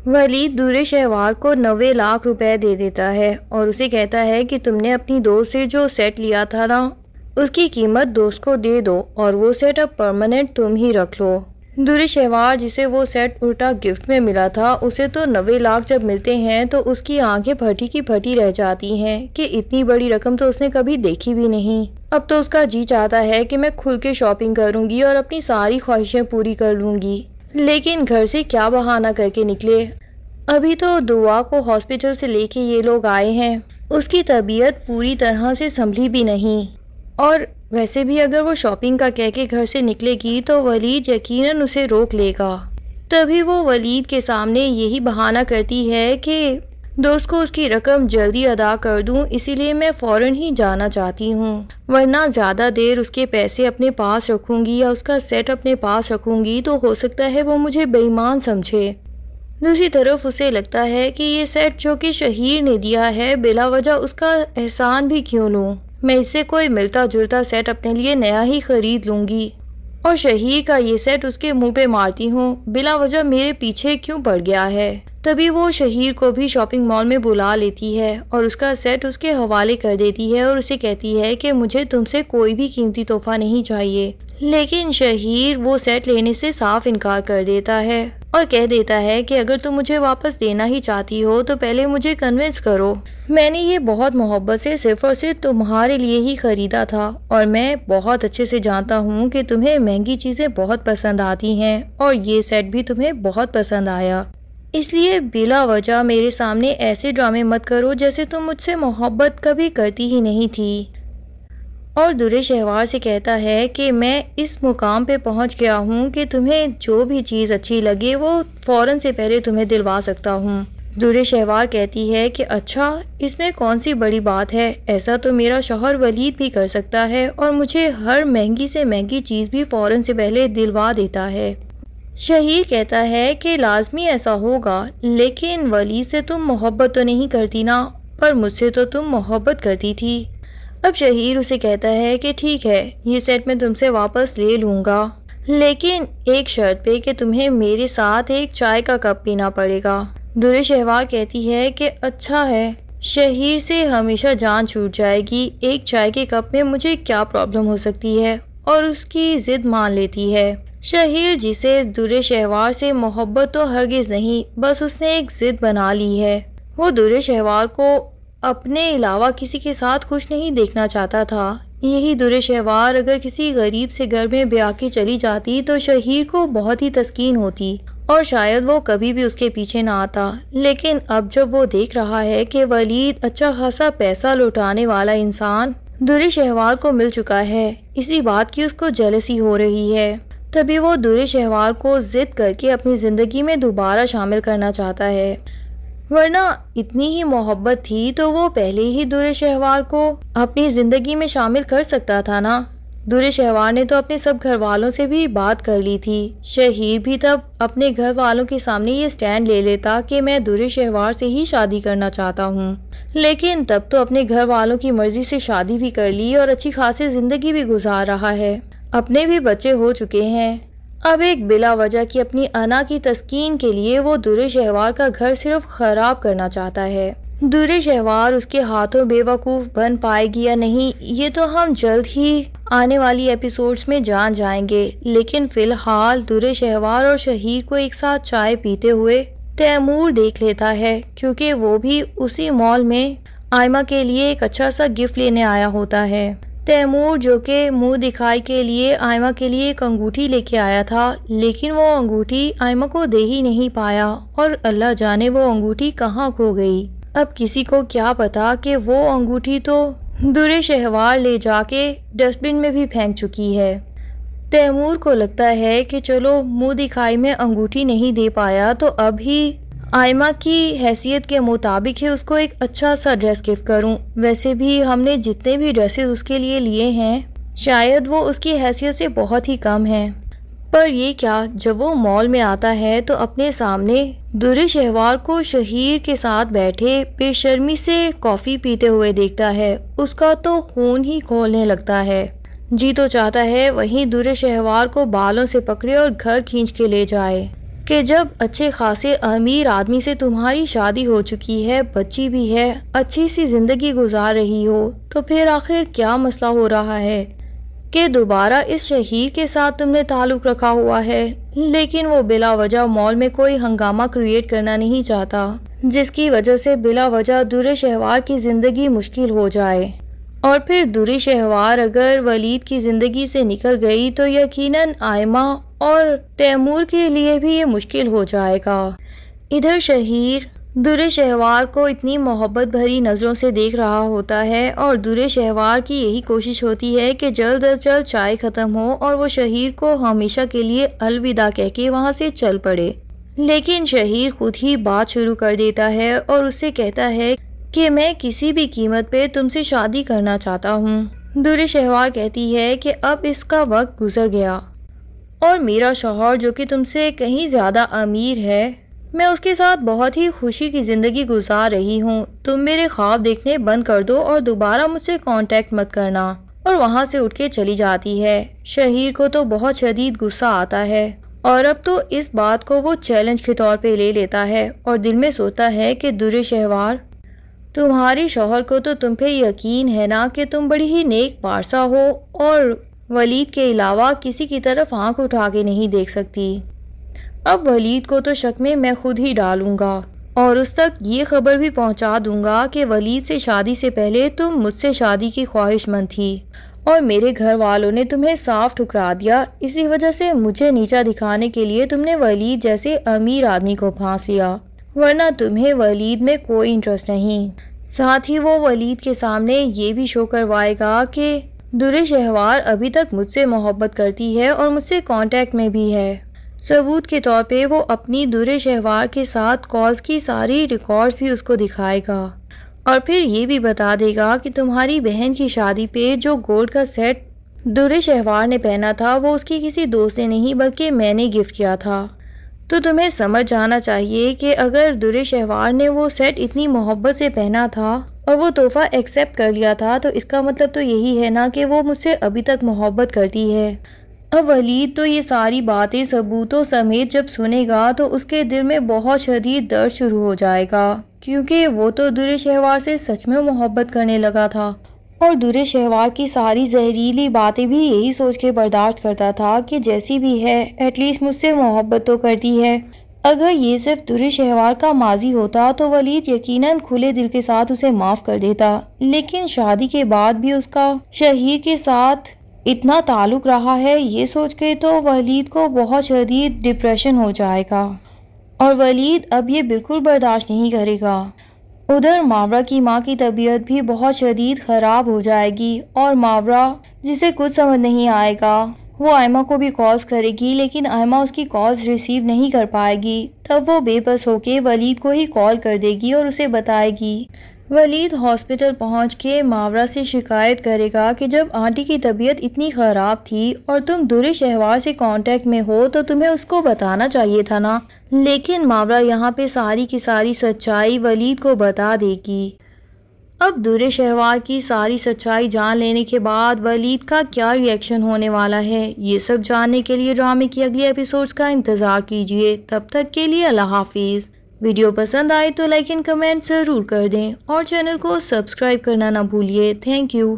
ولید دورے شہوار کو 90 لاکھ روپے دے دیتا ہے اور اسے کہتا ہے کہ تم نے اپنی دوست سے جو سیٹ لیا تھا نا، اس کی قیمت دوست کو دے دو اور وہ سیٹ اب پرماننٹ تم ہی رکھ لو۔ دورے شہوار جسے وہ سیٹ الٹا گفٹ میں ملا تھا، اسے تو 90 لاکھ جب ملتے ہیں تو اس کی آنکھیں پھٹی کی پھٹی رہ جاتی ہیں کہ اتنی بڑی رقم تو اس نے کبھی دیکھی بھی نہیں۔ اب تو اس کا جی چاہتا ہے کہ میں کھل کے شاپنگ کروں گی اور اپنی ساری خواہشیں پوری کر لوں گی، لیکن گھر سے کیا بہانہ کر کے نکلے۔ ابھی تو دعا کو ہاسپٹل سے لے کے یہ لوگ آئے ہیں، اس کی طبیعت پوری طرح سے سنبھلی بھی نہیں، اور ویسے بھی اگر وہ شاپنگ کا کہہ کے گھر سے نکلے گی تو ولید یقیناً اسے روک لے گا۔ تبھی وہ ولید کے سامنے یہی بہانہ کرتی ہے کہ دوست کو اس کی رقم جلدی ادا کر دوں، اسی لیے میں فوراً ہی جانا چاہتی ہوں، ورنہ زیادہ دیر اس کے پیسے اپنے پاس رکھوں گی یا اس کا سیٹ اپنے پاس رکھوں گی تو ہو سکتا ہے وہ مجھے بے ایمان سمجھے۔ دوسری طرف اسے لگتا ہے کہ یہ سیٹ جو کہ شہیر نے دیا ہے، بلا وجہ اس کا احسان بھی کیوں لوں، میں اس سے کوئی ملتا جلتا سیٹ اپنے لیے نیا ہی خرید لوں گی، اور شہیر کا یہ سیٹ اس کے منہ پہ مارتی ہوں، بلا وجہ میرے پیچھے کیوں پڑ گیا ہے۔ تبھی وہ شہیر کو بھی شاپنگ مال میں بلا لیتی ہے اور اس کا سیٹ اس کے حوالے کر دیتی ہے اور اسے کہتی ہے کہ مجھے تم سے کوئی بھی قیمتی تحفہ نہیں چاہیے، لیکن شہیر وہ سیٹ لینے سے صاف انکار کر دیتا ہے اور کہہ دیتا ہے کہ اگر تم مجھے واپس دینا ہی چاہتی ہو تو پہلے مجھے کنونس کرو، میں نے یہ بہت محبت سے صرف اور صرف تمہارے لیے ہی خریدا تھا، اور میں بہت اچھے سے جانتا ہوں کہ تمہیں مہنگی چیزیں بہت پسند آتی ہیں اور یہ سیٹ بھی تمہیں بہت پسند آیا، اس لیے بلا وجہ میرے سامنے ایسے ڈرامے مت کرو جیسے تم مجھ سے محبت کبھی کرتی ہی نہیں تھی۔ اور دورے شہوار سے کہتا ہے کہ میں اس مقام پہ پہنچ گیا ہوں کہ تمہیں جو بھی چیز اچھی لگے وہ فوراً سے پہلے تمہیں دلوا سکتا ہوں۔ دورے شہوار کہتی ہے کہ اچھا، اس میں کون سی بڑی بات ہے، ایسا تو میرا شوہر ولید بھی کر سکتا ہے اور مجھے ہر مہنگی سے مہنگی چیز بھی فوراً سے پہلے دلوا دیتا ہے۔ شہیر کہتا ہے کہ لازمی ایسا ہوگا، لیکن ولید سے تم محبت تو نہیں کرتی نا، پر مجھ سے تو تم محبت کرتی تھی۔ اب شہیر اسے کہتا ہے کہ ٹھیک ہے، یہ سیٹ میں تم سے واپس لے لوں گا، لیکن ایک شرط پہ کہ تمہیں میرے ساتھ ایک چائے کا کپ پینا پڑے گا۔ دورے شہوار کہتی ہے کہ اچھا ہے، شہیر سے ہمیشہ جان چھوٹ جائے گی، ایک چائے کے کپ میں مجھے کیا پرابلم ہو سکتی ہے، اور اس کی ضد مان لیتی ہے۔ شہیر جسے دورے شہوار سے محبت تو ہرگز نہیں، بس اس نے ایک ضد بنا لی ہے، وہ دورے شہوار کو اپنے علاوہ کسی کے ساتھ خوش نہیں دیکھنا چاہتا تھا۔ یہی دورے شہوار اگر کسی غریب سے گھر میں بیاہ کے چلی جاتی تو شہیر کو بہت ہی تسکین ہوتی اور شاید وہ کبھی بھی اس کے پیچھے نہ آتا، لیکن اب جب وہ دیکھ رہا ہے کہ ولید اچھا خاصا پیسہ لوٹانے والا انسان دورے شہوار کو مل چکا ہے، اسی بات کی اس کو جیلسی ہو رہی ہے۔ تبھی وہ دورے شہوار کو ضد کر کے اپنی زندگی میں دوبارہ شامل کرنا چاہتا ہے، ورنہ اتنی ہی محبت تھی تو وہ پہلے ہی دورے شہوار کو اپنی زندگی میں شامل کر سکتا تھا نا۔ دورے شہوار نے تو اپنے سب گھر والوں سے بھی بات کر لی تھی، شہیر بھی تب اپنے گھر والوں کے سامنے یہ سٹینڈ لے لیتا کہ میں دورے شہوار سے ہی شادی کرنا چاہتا ہوں، لیکن تب تو اپنے گھر والوں کی مرضی سے شادی بھی کر لی اور اچھی خاصی زندگی بھی گزار رہا ہے، اپنے بھی بچے ہو چکے ہیں۔ اب ایک بلا وجہ کی اپنی انا کی تسکین کے لیے وہ دورے شہوار کا گھر صرف خراب کرنا چاہتا ہے۔ دورے شہوار اس کے ہاتھوں بے وقوف بن پائے گی یا نہیں، یہ تو ہم جلد ہی آنے والی ایپیسوڈز میں جان جائیں گے، لیکن فی الحال دورے شہوار اور شہیر کو ایک ساتھ چائے پیتے ہوئے تیمور دیکھ لیتا ہے، کیونکہ وہ بھی اسی مال میں آئمہ کے لیے ایک اچھا سا گفٹ لینے آیا ہوتا ہے۔ تیمور جو کہ منہ دکھائی کے لیے آئمہ کے لیے ایک انگوٹھی لے کے آیا تھا، لیکن وہ انگوٹھی آئمہ کو دے ہی نہیں پایا اور اللہ جانے وہ انگوٹھی کہاں کھو گئی۔ اب کسی کو کیا پتا کہ وہ انگوٹھی تو دورے شہوار لے جا کے ڈسٹ بن میں بھی پھینک چکی ہے۔ تیمور کو لگتا ہے کہ چلو منہ دکھائی میں انگوٹھی نہیں دے پایا تو اب ہی آئمہ کی حیثیت کے مطابق ہی اس کو ایک اچھا سا ڈریس گفٹ کروں، ویسے بھی ہم نے جتنے بھی ڈریسز اس کے لیے لیے ہیں شاید وہ اس کی حیثیت سے بہت ہی کم ہیں، پر یہ کیا جب وہ مال میں آتا ہے تو اپنے سامنے دورے شہوار کو شہیر کے ساتھ بیٹھے بے شرمی سے کافی پیتے ہوئے دیکھتا ہے، اس کا تو خون ہی کھولنے لگتا ہے، جی تو چاہتا ہے وہیں دورے شہوار کو بالوں سے پکڑے اور گھر کھینچ کے لے جائے، کہ جب اچھے خاصے امیر آدمی سے تمہاری شادی ہو چکی ہے، بچی بھی ہے، اچھی سی زندگی گزار رہی ہو، تو پھر آخر کیا مسئلہ ہو رہا ہے کہ دوبارہ اس شہیر کے ساتھ تم نے تعلق رکھا ہوا ہے؟ لیکن وہ بلا وجہ مال میں کوئی ہنگامہ کریٹ کرنا نہیں چاہتا، جس کی وجہ سے بلا وجہ درِ شہوار کی زندگی مشکل ہو جائے۔ اور پھر درِ شہوار اگر ولید کی زندگی سے نکل گئی تو یقیناً آئمہ اور تیمور کے لیے بھی یہ مشکل ہو جائے گا۔ ادھر شہیر درِ شہوار کو اتنی محبت بھری نظروں سے دیکھ رہا ہوتا ہے اور درِ شہوار کی یہی کوشش ہوتی ہے کہ جلد از جلد چائے ختم ہو اور وہ شہیر کو ہمیشہ کے لیے الوداع کہہ کے وہاں سے چل پڑے۔ لیکن شہیر خود ہی بات شروع کر دیتا ہے اور اس سے کہتا ہے کہ میں کسی بھی قیمت پہ تم سے شادی کرنا چاہتا ہوں۔ درِ شہوار کہتی ہے کہ اب اس کا وقت گزر گیا اور میرا شوہر جو کہ تم سے کہیں زیادہ امیر ہے، میں اس کے ساتھ بہت ہی خوشی کی زندگی گزار رہی ہوں، تم میرے خواب دیکھنے بند کر دو اور دوبارہ مجھ سے کانٹیکٹ مت کرنا۔ اور وہاں سے اٹھ کے چلی جاتی ہے۔ شہیر کو تو بہت شدید غصہ آتا ہے اور اب تو اس بات کو وہ چیلنج کے طور پہ لے لیتا ہے اور دل میں سوچتا ہے کہ درِ شہوار، تمہارے شوہر کو تو تم پہ یقین ہے نا کہ تم بڑی ہی نیک پارسا ہو اور ولید کے علاوہ کسی کی طرف آنکھ اٹھا کے نہیں دیکھ سکتی۔ اب ولید کو تو شک میں خود ہی ڈالوں گا اور اس تک یہ خبر بھی پہنچا دوں گا کہ ولید سے شادی سے پہلے تم مجھ سے شادی کی خواہش مند تھی اور میرے گھر والوں نے تمہیں صاف ٹھکرا دیا، اسی وجہ سے مجھے نیچا دکھانے کے لیے تم نے ولید جیسے امیر آدمی کو پھانس لیا، ورنہ تمہیں ولید میں کوئی انٹرسٹ نہیں۔ ساتھ ہی وہ ولید کے سامنے یہ بھی شو کروائے گا کہ درِ شہوار ابھی تک مجھ سے محبت کرتی ہے اور مجھ سے کانٹیکٹ میں بھی ہے۔ ثبوت کے طور پہ وہ اپنی درِ شہوار کے ساتھ کالز کی ساری ریکارڈز بھی اس کو دکھائے گا اور پھر یہ بھی بتا دے گا کہ تمہاری بہن کی شادی پہ جو گولڈ کا سیٹ درِ شہوار نے پہنا تھا وہ اس کی کسی دوست نے نہیں بلکہ میں نے گفٹ کیا تھا۔ تو تمہیں سمجھ جانا چاہیے کہ اگر درِ شہوار نے وہ سیٹ اتنی محبت سے پہنا تھا اور وہ تحفہ ایکسیپٹ کر لیا تھا تو اس کا مطلب تو یہی ہے نا کہ وہ مجھ سے ابھی تک محبت کرتی ہے۔ اب ولید تو یہ ساری باتیں ثبوتوں سمیت جب سنے گا تو اس کے دل میں بہت شدید درد شروع ہو جائے گا، کیونکہ وہ تو درِ شہوار سے سچ میں محبت کرنے لگا تھا اور درِ شہوار کی ساری زہریلی باتیں بھی یہی سوچ کے برداشت کرتا تھا کہ جیسی بھی ہے ایٹ لیسٹ مجھ سے محبت تو کرتی ہے۔ اگر یہ صرف درِ شہوار کا ماضی ہوتا تو ولید یقیناً کھلے دل کے ساتھ اسے معاف کر دیتا، لیکن شادی کے بعد بھی اس کا شہیر کے ساتھ اتنا تعلق رہا ہے، یہ سوچ کے تو ولید کو بہت شدید ڈپریشن ہو جائے گا اور ولید اب یہ بالکل برداشت نہیں کرے گا۔ ادھر ماورا کی ماں کی طبیعت بھی بہت شدید خراب ہو جائے گی اور ماورا جسے کچھ سمجھ نہیں آئے گا وہ آئمہ کو بھی کالز کرے گی، لیکن آئمہ اس کی کالز ریسیو نہیں کر پائے گی۔ تب وہ بے بس ہو کے ولید کو ہی کال کر دے گی اور اسے بتائے گی۔ ولید ہاسپٹل پہنچ کے ماورا سے شکایت کرے گا کہ جب آنٹی کی طبیعت اتنی خراب تھی اور تم درِ شہوار سے کانٹیکٹ میں ہو تو تمہیں اس کو بتانا چاہیے تھا نا، لیکن ماورا یہاں پہ ساری کی ساری سچائی ولید کو بتا دے گی۔ اب درِ شہوار کی ساری سچائی جان لینے کے بعد ولید کا کیا ری ایکشن ہونے والا ہے، یہ سب جاننے کے لیے ڈرامے کی اگلی ایپیسوڈز کا انتظار کیجیے۔ تب تک کے لیے اللہ حافظ۔ ویڈیو پسند آئے تو لائک اینڈ کمنٹ ضرور کر دیں اور چینل کو سبسکرائب کرنا نہ بھولیے۔ Thank you.